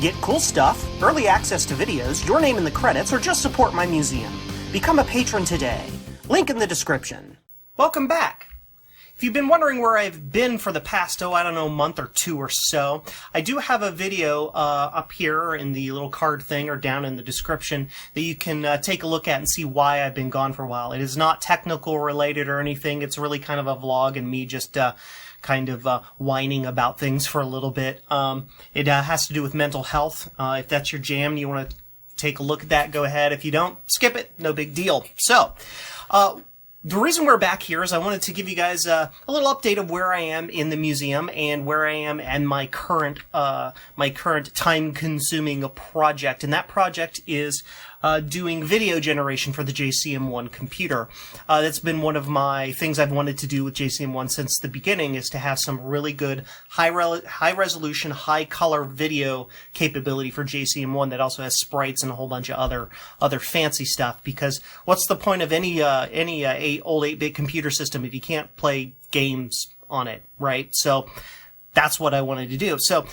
Get cool stuff, early access to videos, your name in the credits, or just support my museum. Become a patron today. Link in the description. Welcome back. If you've been wondering where I've been for the past, month or two or so, I do have a video up here in the little card thing or down in the description that you can take a look at and see why I've been gone for a while. It is not technical related or anything. It's really kind of a vlog and me just whining about things for a little bit. It has to do with mental health. If that's your jam and you want to take a look at that, go ahead. If you don't, skip it. No big deal. So, the reason we're back here is I wanted to give you guys a little update of where I am in the museum and where I am and my current time-consuming project. And that project is doing video generation for the JCM-1 computer. That's been one of my things I've wanted to do with JCM-1 since the beginning, is to have some really good high-resolution, high-color video capability for JCM-1 that also has sprites and a whole bunch of other fancy stuff. Because what's the point of any old 8-bit computer system if you can't play games on it, right? So that's what I wanted to do. So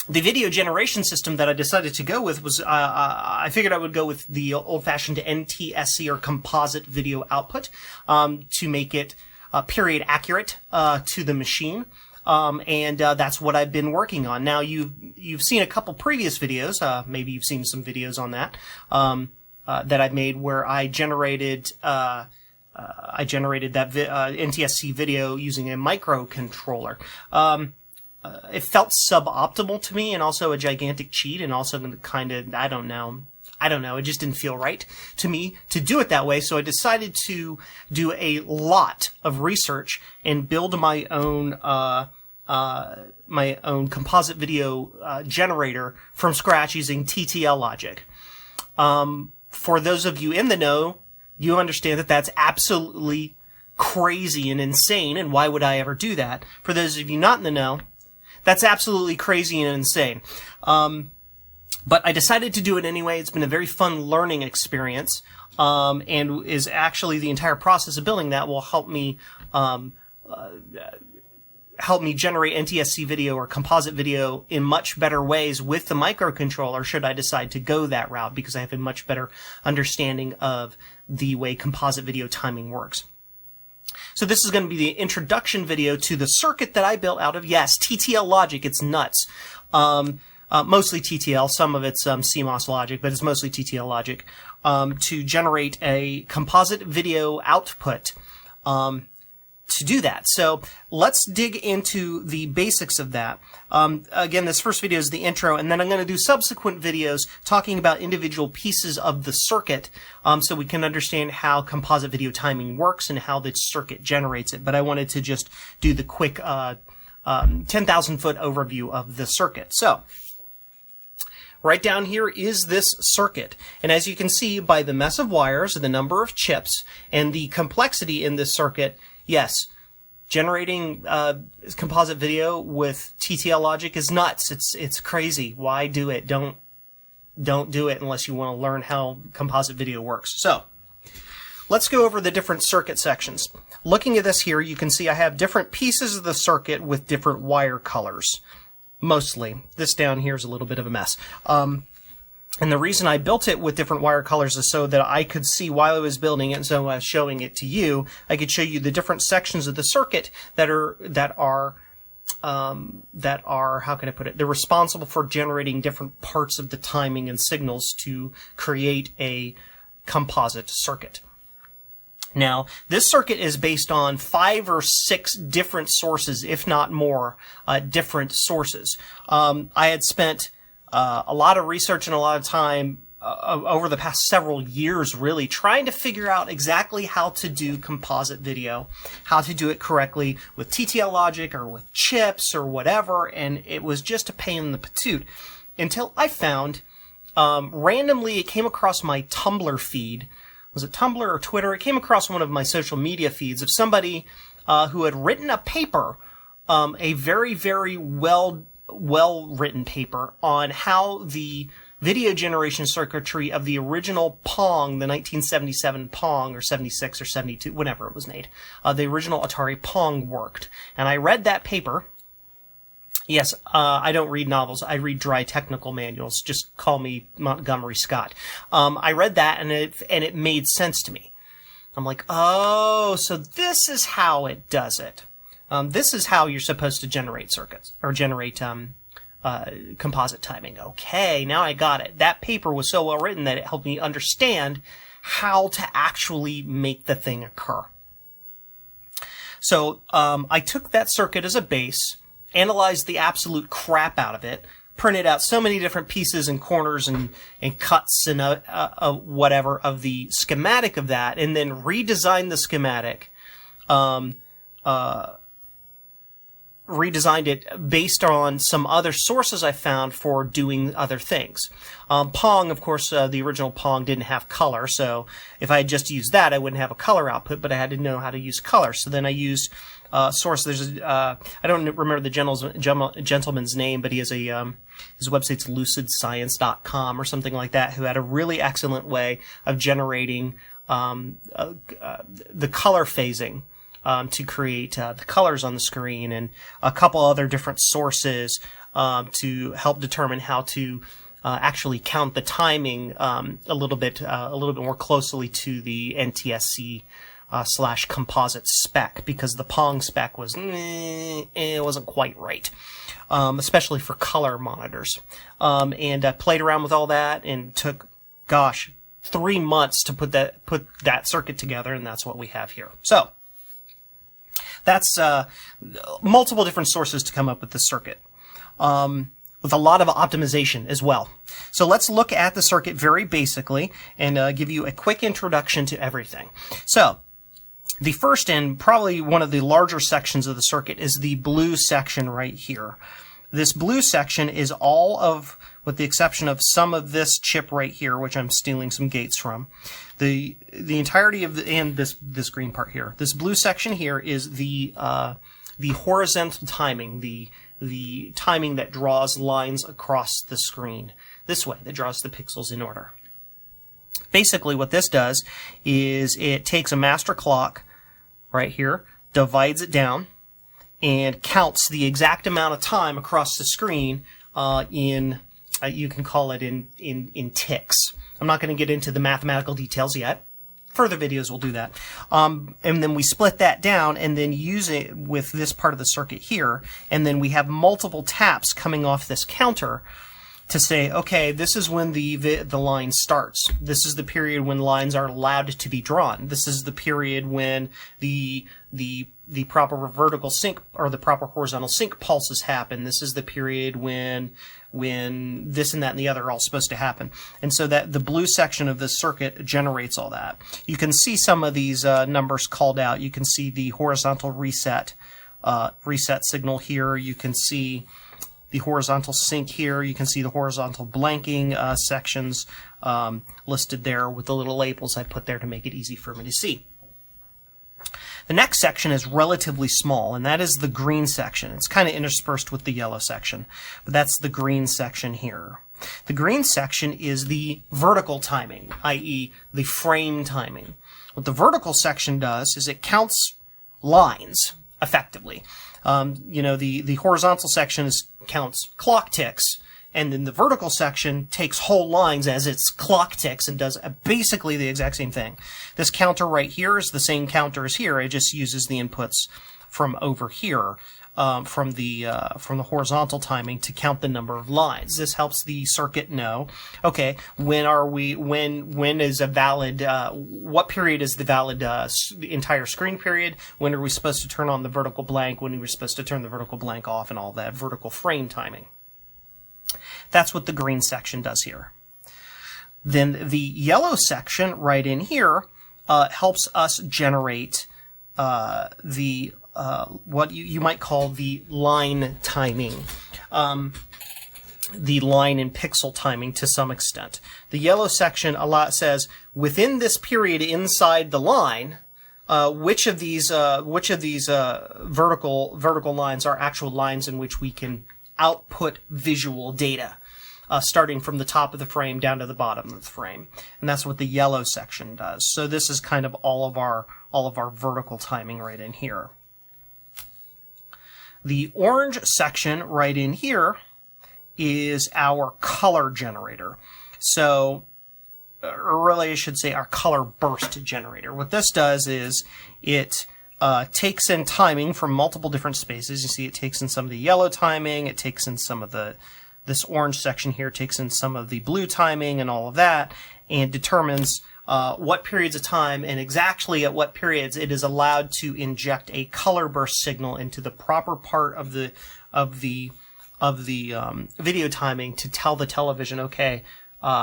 the video generation system that I decided to go with was, I figured I would go with the old-fashioned NTSC or composite video output to make it period accurate to the machine. And that's what I've been working on. Now, you've seen a couple previous videos. Maybe you've seen some videos on that that I've made where I generated that NTSC video using a microcontroller. It felt suboptimal to me, and also a gigantic cheat, and also kind of, I don't know, it just didn't feel right to me to do it that way, so I decided to do a lot of research and build my own composite video generator from scratch using TTL Logic. For those of you in the know, you understand that that's absolutely crazy and insane, and why would I ever do that? For those of you not in the know, that's absolutely crazy and insane. But I decided to do it anyway. It's been a very fun learning experience, and is actually the entire process of building that will help me generate NTSC video or composite video in much better ways with the microcontroller, should I decide to go that route, because I have a much better understanding of the way composite video timing works. So this is going to be the introduction video to the circuit that I built out of, yes, TTL Logic. It's nuts. Mostly TTL. Some of it's CMOS logic, but it's mostly TTL Logic to generate a composite video output to do that. So let's dig into the basics of that. Again, this first video is the intro, and then I'm going to do subsequent videos talking about individual pieces of the circuit so we can understand how composite video timing works and how the circuit generates it. But I wanted to just do the quick 10,000-foot overview of the circuit. So right down here is this circuit. And as you can see by the mess of wires and the number of chips and the complexity in this circuit, yes, generating composite video with TTL Logic is nuts. It's crazy. Why do it? Don't do it unless you want to learn how composite video works. So let's go over the different circuit sections. Looking at this here, you can see I have different pieces of the circuit with different wire colors. Mostly. This down here is a little bit of a mess. And the reason I built it with different wire colors is so that I could see while I was building it, and so when I was showing it to you, I could show you the different sections of the circuit that are how can I put it? They're responsible for generating different parts of the timing and signals to create a composite circuit. Now, this circuit is based on 5 or 6 different sources, if not more, different sources. I had spent a lot of research and a lot of time over the past several years, really, trying to figure out exactly how to do composite video, how to do it correctly with TTL Logic or with chips or whatever, and it was just a pain in the patoot. Until I found, randomly, it came across my Tumblr feed. Was it Tumblr or Twitter? It came across one of my social media feeds of somebody who had written a paper, a very, very well-written paper on how the video generation circuitry of the original Pong, the 1977 Pong, or 76 or 72, whenever it was made, the original Atari Pong worked. And I read that paper, Yes, I don't read novels. I read dry technical manuals. Just call me Montgomery Scott. I read that and it made sense to me. I'm like, oh, so this is how it does it. This is how you're supposed to generate circuits or generate composite timing. Okay, now I got it. That paper was so well written that it helped me understand how to actually make the thing occur. So I took that circuit as a base, analyzed the absolute crap out of it, printed out so many different pieces and corners and cuts and whatever of the schematic of that, and then redesigned the schematic, redesigned it based on some other sources I found for doing other things. Pong, of course, the original Pong didn't have color, so if I had just used that, I wouldn't have a color output, but I had to know how to use color. So then I used source. There's I don't remember the gentleman's name, but he has his website's lucidscience.com or something like that, who had a really excellent way of generating the color phasing to create the colors on the screen, and a couple other different sources to help determine how to actually count the timing a little bit more closely to the NTSC / composite spec, because the Pong spec was it wasn't quite right, especially for color monitors. And I played around with all that and took, 3 months to put that circuit together, and that's what we have here. So that's multiple different sources to come up with the circuit, with a lot of optimization as well. So let's look at the circuit very basically and give you a quick introduction to everything. So the first and probably one of the larger sections of the circuit is the blue section right here. This blue section is all of, with the exception of some of this chip right here, which I'm stealing some gates from, the entirety of and this green part here. This blue section here is the horizontal timing, the timing that draws lines across the screen this way, that draws the pixels in order. Basically what this does is it takes a master clock right here, divides it down, and counts the exact amount of time across the screen in you can call it in ticks. I'm not going to get into the mathematical details yet. Further videos will do that. And then we split that down and then use it with this part of the circuit here, and then we have multiple taps coming off this counter to say, okay, this is when the line starts. This is the period when lines are allowed to be drawn. This is the period when the proper vertical sync or the proper horizontal sync pulses happen. This is the period when this and that and the other are all supposed to happen. And so that the blue section of this circuit generates all that. You can see some of these numbers called out. You can see the horizontal reset signal here. You can see the horizontal sync here. You can see the horizontal blanking sections listed there with the little labels I put there to make it easy for me to see. The next section is relatively small, and that is the green section. It's kind of interspersed with the yellow section, but that's the green section here. The green section is the vertical timing, i.e. the frame timing. What the vertical section does is it counts lines, effectively. The horizontal section counts clock ticks, and then the vertical section takes whole lines as its clock ticks and does basically the exact same thing. This counter right here is the same counter as here. It just uses the inputs from over here, from the horizontal timing to count the number of lines. This helps the circuit know, okay, when is a valid, what period is the valid entire screen period? When are we supposed to turn on the vertical blank? When are we supposed to turn the vertical blank off, and all that vertical frame timing? That's what the green section does here. Then the yellow section right in here helps us generate what you might call the line timing, the line and pixel timing to some extent. The yellow section says within this period inside the line, which of these vertical lines are actual lines in which we can output visual data, starting from the top of the frame down to the bottom of the frame. And that's what the yellow section does. So this is kind of all of our vertical timing right in here. The orange section right in here is our color generator. So, or really I should say our color burst generator. What this does is it takes in timing from multiple different spaces. You see it takes in some of the yellow timing, it takes in some of this orange section here, takes in some of the blue timing and all of that, and determines what periods of time and exactly at what periods it is allowed to inject a color burst signal into the proper part of the video timing to tell the television, okay,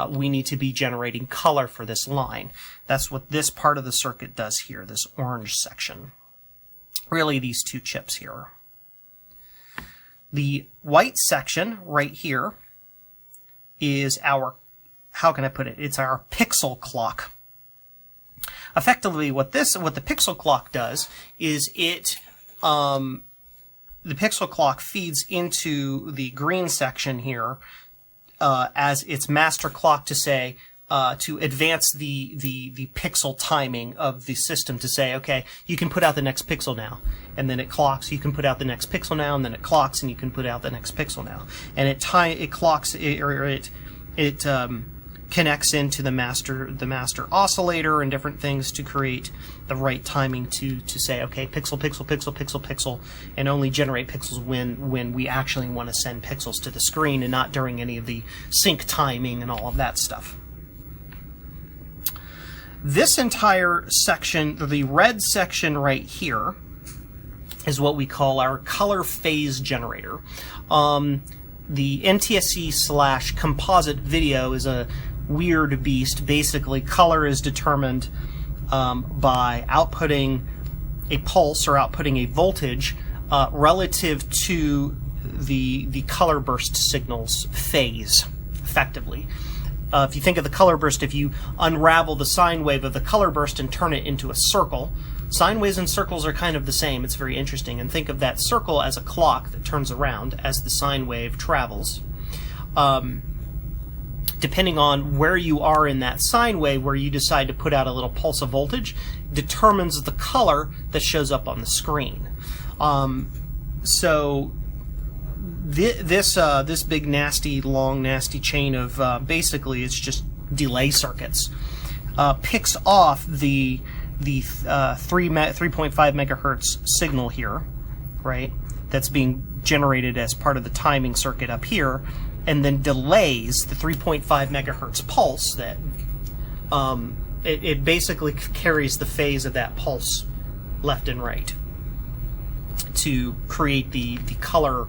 we need to be generating color for this line. That's what this part of the circuit does here, this orange section. Really, these two chips here. The white section right here is our, how can I put it? It's our pixel clock. Effectively, what the pixel clock does is it, the pixel clock feeds into the green section here as its master clock to say, to advance the pixel timing of the system to say, okay, you can put out the next pixel now, and then it clocks. You can put out the next pixel now, and then it clocks, and you can put out the next pixel now, and it clocks it connects into the master oscillator and different things to create the right timing to say, okay, pixel, pixel, pixel, pixel, pixel, and only generate pixels when we actually want to send pixels to the screen and not during any of the sync timing and all of that stuff. This entire section, the red section right here, is what we call our color phase generator. The NTSC / composite video is a weird beast. Basically, color is determined by outputting a pulse or outputting a voltage relative to the color burst signal's phase, effectively. If you think of the color burst, if you unravel the sine wave of the color burst and turn it into a circle, sine waves and circles are kind of the same. It's very interesting. And think of that circle as a clock that turns around as the sine wave travels. Depending on where you are in that sine wave, where you decide to put out a little pulse of voltage, determines the color that shows up on the screen. So this big nasty long nasty chain of basically it's just delay circuits picks off the 3.5 megahertz signal here, right? That's being generated as part of the timing circuit up here, and then delays the 3.5 megahertz pulse that it basically carries the phase of that pulse left and right to create the color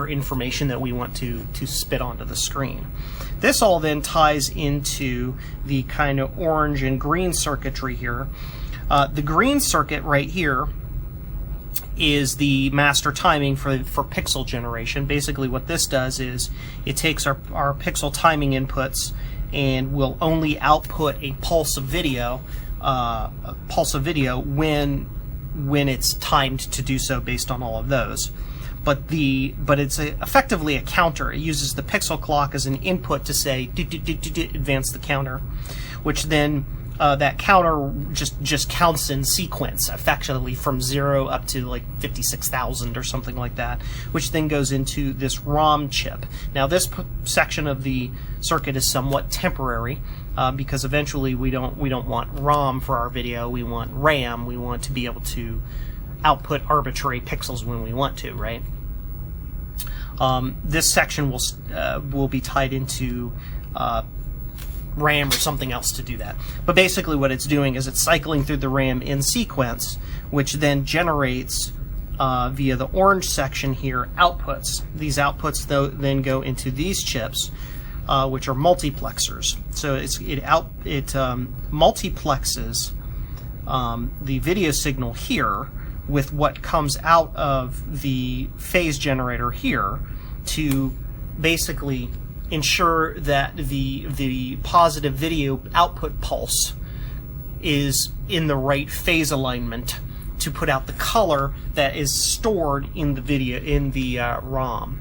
information that we want to spit onto the screen. This all then ties into the kind of orange and green circuitry here. The green circuit right here is the master timing for pixel generation. Basically what this does is it takes our pixel timing inputs and will only output a pulse of video when it's timed to do so based on all of those. But it's effectively a counter. It uses the pixel clock as an input to say advance the counter, which then that counter just counts in sequence, effectively from 0 up to like 56,000 or something like that, which then goes into this ROM chip. Now this section of the circuit is somewhat temporary because eventually we don't want ROM for our video. We want RAM. We want to be able to output arbitrary pixels when we want to, right? This section will be tied into RAM or something else to do that. But basically what it's doing is it's cycling through the RAM in sequence, which then generates via the orange section here outputs. These outputs then go into these chips, which are multiplexers. So it multiplexes the video signal here with what comes out of the phase generator here to basically ensure that the positive video output pulse is in the right phase alignment to put out the color that is stored in the video in the ROM.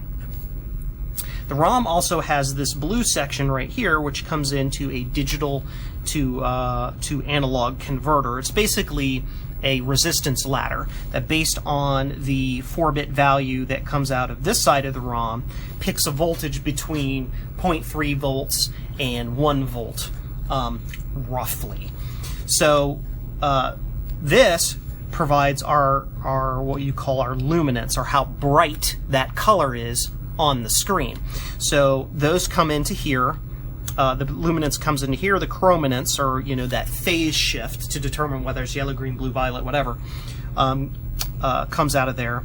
The ROM also has this blue section right here, which comes into a digital to analog converter. It's basically a resistance ladder that, based on the 4-bit value that comes out of this side of the ROM, picks a voltage between 0.3 volts and 1 volt, roughly. So this provides our what you call our luminance, or how bright that color is on the screen. So those come into here. The luminance comes into here. The chrominance, or that phase shift to determine whether it's yellow, green, blue, violet, whatever, comes out of there.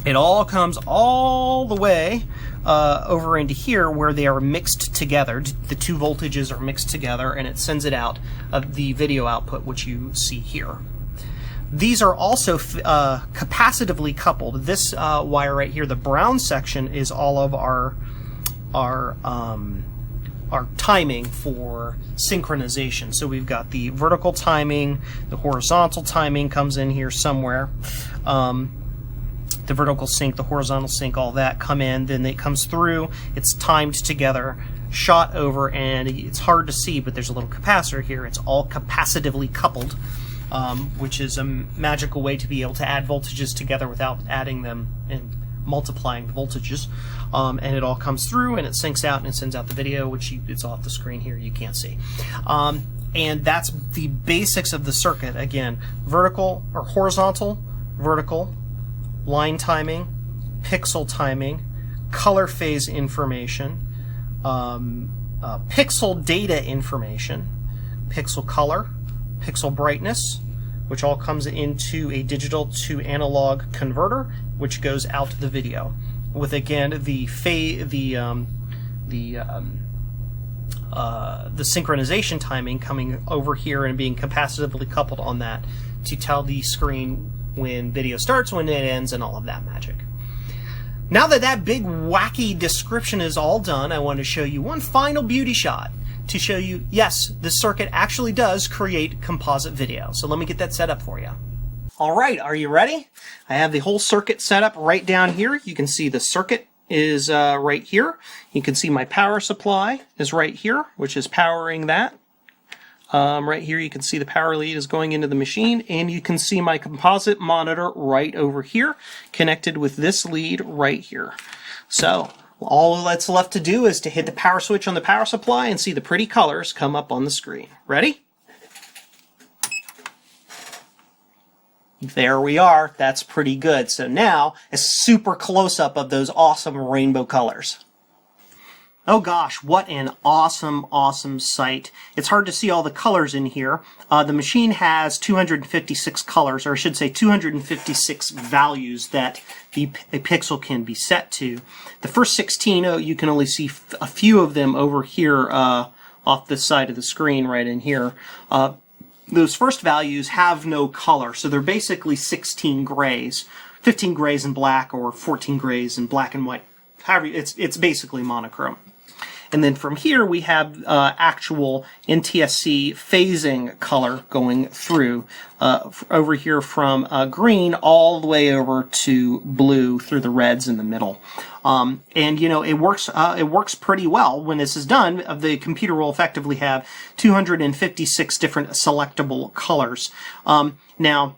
It all comes all the way over into here, where they are mixed together. The two voltages are mixed together, and it sends it out of the video output, which you see here. These are also capacitively coupled. This wire right here, the brown section, is all of our timing for synchronization. So we've got the vertical timing, the horizontal timing comes in here somewhere. The vertical sync, the horizontal sync, all that come in. Then it comes through, it's timed together, shot over, and it's hard to see, but there's a little capacitor here. It's all capacitively coupled, which is a magical way to be able to add voltages together without adding them and multiplying the voltages. And it all comes through, and it syncs out, and it sends out the video, which it's off the screen here, you can't see. And that's the basics of the circuit. Again, vertical or horizontal, vertical, line timing, pixel timing, color phase information, pixel data information, pixel color, pixel brightness, which all comes into a digital to analog converter, which goes out to the video, with again the synchronization timing coming over here and being capacitively coupled on that to tell the screen when video starts, when it ends, and all of that magic. Now that that big wacky description is all done, I want to show you one final beauty shot to show you, yes, this circuit actually does create composite video. So let me get that set up for you. All right, are you ready? I have the whole circuit set up right down here. You can see the circuit is right here. You can see my power supply is right here, which is powering that. Right here you can see the power lead is going into the machine, and you can see my composite monitor right over here connected with this lead right here. So all that's left to do is to hit the power switch on the power supply and see the pretty colors come up on the screen. Ready? There we are. That's pretty good. So now a super close-up of those awesome rainbow colors. Oh gosh, what an awesome, awesome sight. It's hard to see all the colors in here. The machine has 256 colors, or I should say 256 values that a pixel can be set to. The first 16, you can only see a few of them over here off this side of the screen right in here. Those first values have no color, so they're basically 16 grays. 15 grays and black, or 14 grays and black and white. However, it's basically monochrome. And then from here we have actual NTSC phasing color going through over here from green all the way over to blue through the reds in the middle. And it works pretty well. When this is done, the computer will effectively have 256 different selectable colors. Now,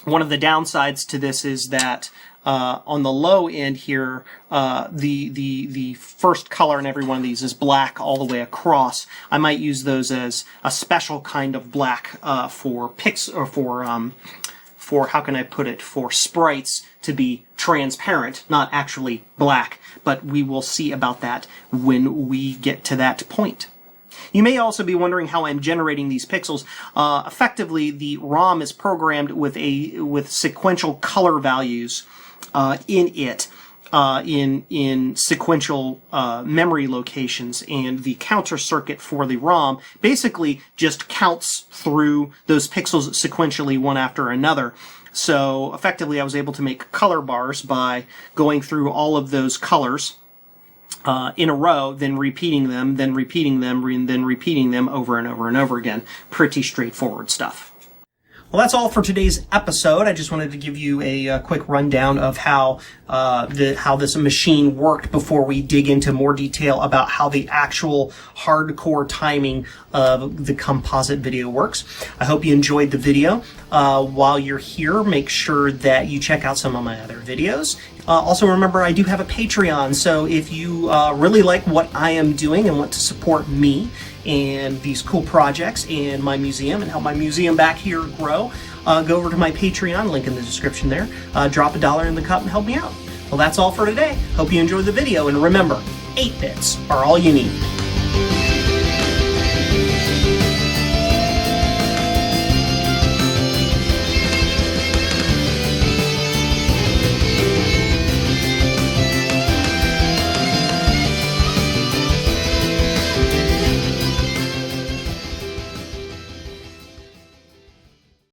one of the downsides to this is that on the low end here, the first color in every one of these is black all the way across. I might use those as a special kind of black for how can I put it, for sprites to be transparent, not actually black. But we will see about that when we get to that point. You may also be wondering how I'm generating these pixels. Effectively, the ROM is programmed with sequential color values in it, in sequential memory locations, and the counter circuit for the ROM basically just counts through those pixels sequentially one after another. So effectively I was able to make color bars by going through all of those colors in a row, then repeating them, then repeating them, and then repeating them over and over and over again. Pretty straightforward stuff. Well, that's all for today's episode. I just wanted to give you a quick rundown of how this machine worked before we dig into more detail about how the actual hardcore timing of the composite video works. I hope you enjoyed the video. While you're here, make sure that you check out some of my other videos. Also remember, I do have a Patreon, so if you really like what I am doing and want to support me and these cool projects and my museum and help my museum back here grow, go over to my Patreon, link in the description there. Drop $1 in the cup and help me out. Well, that's all for today. Hope you enjoyed the video, and remember, 8 bits are all you need.